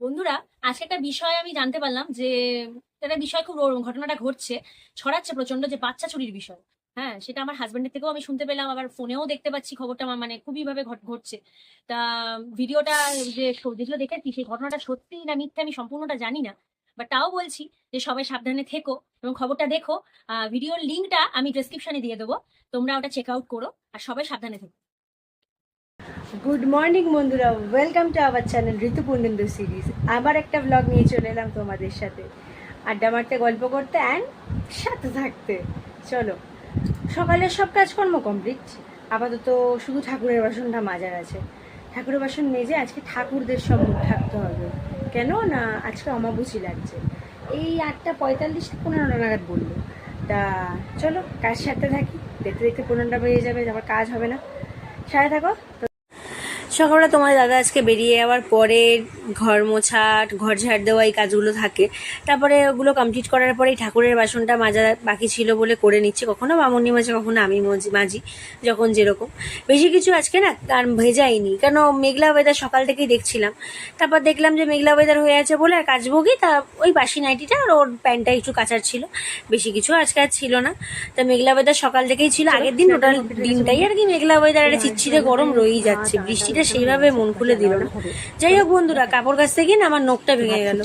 বন্ধুরা, আজকে একটা বিষয় আমি জানতে পারলাম যে একটা বিষয় খুব ঘটনাটা ঘটছে, ছড়াচ্ছে প্রচন্ড, যে বাচ্চা চুরির বিষয়। হ্যাঁ, সেটা আমার হাজবেন্ডের থেকেও আমি শুনতে পেলাম, আবার ফোনেও দেখতে পাচ্ছি খবরটা। আমার মানে খুবই ভাবে ঘটছে। তা ভিডিওটা যে যেগুলো দেখেছি, সেই ঘটনাটা সত্যি না মিথ্যে আমি সম্পূর্ণটা জানি না, বাট তাও বলছি যে সবাই সাবধানে থেকো এবং খবরটা দেখো। ভিডিওর লিঙ্কটা আমি ডেসক্রিপশনে দিয়ে দেবো, তোমরা ওটা চেক আউট করো আর সবাই সাবধানে থেকো। গুড মর্নিং বন্ধুরা, welcome to our channel Rituparnendu series. আবার একটা ব্লগ নিয়ে চলে এলাম তোমাদের সাথে, আড্ডা মারতে, গল্প করতে অ্যান্ড সাথে থাকতে। চলো, সকালের সব কাজকর্ম কমপ্লিট, আপাতত শুধু ঠাকুরের বাসনটা মাজার আছে। ঠাকুরের বাসন মেজে আজকে ঠাকুরদের সব মুখ থাকতে হবে, কেন না আজকে অমাবস্যা লাগছে। এই 8:45 15টা নাগাদ বললো। তা চলো কাজ সারতে থাকি, দেখতে দেখতে 15টা বেজে যাবে, আবার কাজ হবে না। সাথে থাকো। সকালে তোমার দাদা আজকে বেরিয়ে যাওয়ার পরে ঘর মোছা, ঘর ঝাড় দেওয়া এই কাজগুলো থাকে। তারপরে ওগুলো কমপ্লিট করার পরে ঠাকুরের বাসনটা মাজা বাকি ছিল বলে করে নিচ্ছে। কখনো মামুনি মাজে, কখনো আমি মাজি, যখন যেরকম। বেশি কিছু আজকে না আর ভেজাইনি, কেন মেঘলা ওয়েদার সকাল থেকেই দেখছিলাম। তারপর দেখলাম যে মেঘলা ওয়েদার হয়ে আছে বলে আর কাচবো কি, তা ওই বাসি নাইটিটা আর ওর প্যান্টটা একটু কাচার ছিল, বেশি কিছু আজকে আর ছিল না। তা মেঘলা ওয়েদার সকাল থেকেই ছিল, আগের দিন টোটাল দিনটাই আর কি মেঘলা ওয়েদার, একটা চিচ্ছিরে গরম রয়েই যাচ্ছে। বৃষ্টিটা সেইভাবে মন খুলে দিল না। যাই হোক বন্ধুরা, কাপড় কাচতে গিয়ে না আমার নখটা ভেঙে গেল।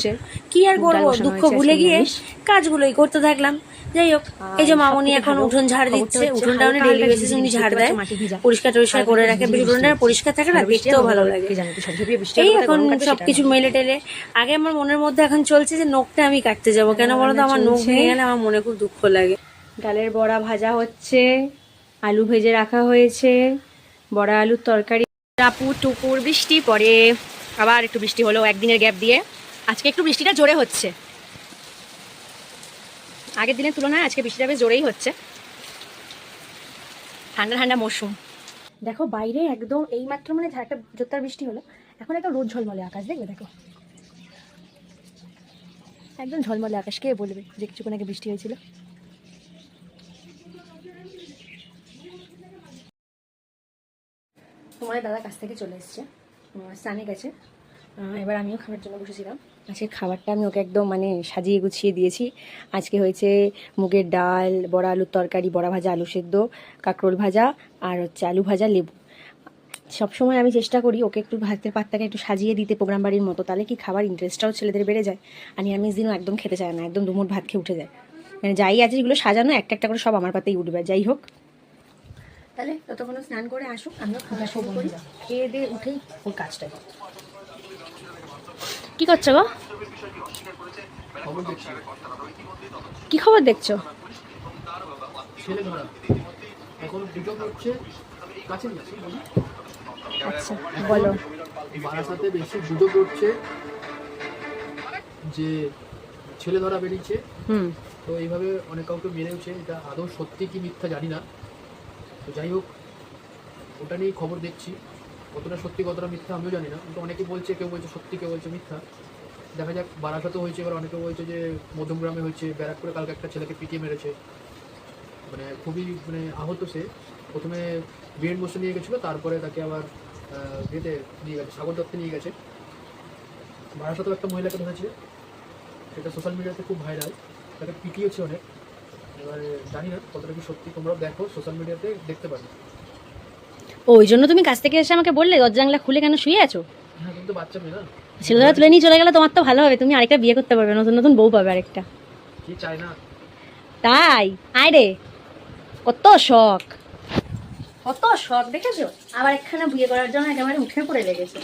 কি আর করবো, দুঃখ ভুলে গিয়ে কাজগুলোই করতে থাকলাম। যাই হোক, এই যে মামনি এখন উঠোন ঝাড় দিচ্ছে। উঠোনটা উনি ডেইলি বেসিসে উনি ঝাড় দেয়, পরিষ্কার টরিষ্কার করে রাখে। উঠোনটা পরিষ্কার থাকে না, দেখতেও ভালো লাগে। এই এখন সবকিছু মেলে টেলে, আগে আমার মনের মধ্যে এখন চলছে যে নখটা আমি কাটতে যাবো। কেন বলো তো, আমার নখ ভেঙে গেলে আমার মনে খুব দুঃখ লাগে। ডালের বড়া ভাজা হচ্ছে, আলু ভেজে রাখা হয়েছে, বড়া আলুর তরকারি। টাপুর টুপুর বৃষ্টি পড়ে, আবার একটু বৃষ্টি হলো একদিনের গ্যাপ দিয়ে। আজকে একটু বৃষ্টিটা জোরে হচ্ছে, আগের দিনের তুলনায় আজকে বৃষ্টিটা বেশ জোরেই হচ্ছে। ঠান্ডা ঠান্ডা মৌসুম। দেখো বাইরে একদম এইমাত্র মানে একটা জোরদার বৃষ্টি হলো, এখন একদম রোদ ঝলমলে আকাশ, দেখবে দেখো একদম ঝলমলে আকাশ। কে বলবে যে কিছুক্ষণ আগে বৃষ্টি হয়েছিল। তোমার দাদা কাছ থেকে চলে এসছে, স্নানে গেছে। এবার আমিও খাবার জন্য বসেছিলাম। আজকে খাবারটা আমি ওকে একদম মানে সাজিয়ে গুছিয়ে দিয়েছি। আজকে হয়েছে মুগের ডাল, বড়া আলুর তরকারি, বড়া ভাজা, আলু সেদ্ধ, কাঁকরোল ভাজা, আর হচ্ছে আলু ভাজা, লেবু। সবসময় আমি চেষ্টা করি ওকে একটু ভাতের পাতটাকে একটু সাজিয়ে দিতে প্রোগ্রাম বাড়ির মতো, তাহলে কি খাবার ইন্টারেস্টটাও ছেলেদের বেড়ে যায়। আর নিরামিষ দিনও একদম খেতে চায় না, একদম দুমুঠ ভাত খেয়ে উঠে যায়। মানে যাই আছে যেগুলো সাজানো একটা একটা করে সব আমার পাতেই উঠবে। যাই হোক, তাহলে ততক্ষণ স্নান করে আসুক, আমিও খাবার শুরু করি। খেয়ে দিয়ে উঠেই ওর কাজটাই। কি করছো গো? কি খবর দেখছো? আচ্ছা বলো। বারাসাতে বেশি গুজব উঠছে যে ছেলে ধরা বেরিয়েছে। তো এইভাবে অনেক কাউকে মেরেছে, এটা আদৌ সত্যি কি মিথ্যা জানি না। তো যাই হোক, ওটা নিয়েই খবর দেখছি। কতটা সত্যি কতটা মিথ্যা আমিও জানি না, কিন্তু অনেকে বলছে, কেউ বলছে সত্যি, কেউ বলছে মিথ্যা। দেখা যাক। বারাসাতেও হয়েছে, এবার অনেকে বলছে যে মধ্যমগ্রামে হয়েছে, ব্যারাকপুরে কালকে একটা ছেলেকে পিটিয়ে মেরেছে, মানে খুবই মানে আহত সে। প্রথমে বিএন বসে নিয়ে গেছিলো, তারপরে তাকে আবার ইয়েতে নিয়ে গেছে, সাগর দত্তে নিয়ে গেছে। বারাসাতেও একটা মহিলাকে ধরেছে, সেটা সোশ্যাল মিডিয়াতে খুব ভাইরাল। তাকে পিটিয়েছে অনেক। এবারে জানি না কতটা কি সত্যি, তোমরাও দেখো, সোশ্যাল মিডিয়াতে দেখতে পারবে। ওই জন্য তুমি কাছ থেকে এসে আমাকে বললে দরজা জানলা খুলে কেন শুয়ে আছো? হ্যাঁ, তুমি তো বাচ্চা মেয়ে না, ছেলেরা তুলে নিয়ে চলে গেলে তোমার তো ভালো হবে, তুমি আরেকটা বিয়ে করতে পারবে, নতুন নতুন বউ পাবে আরেকটা। কি চাই না তাই আয় রে, কত শখ, কত শখ দেখেছো। আবার একখানা বিয়ে করার জন্য একেবারে উঠে পড়ে লেগেছে।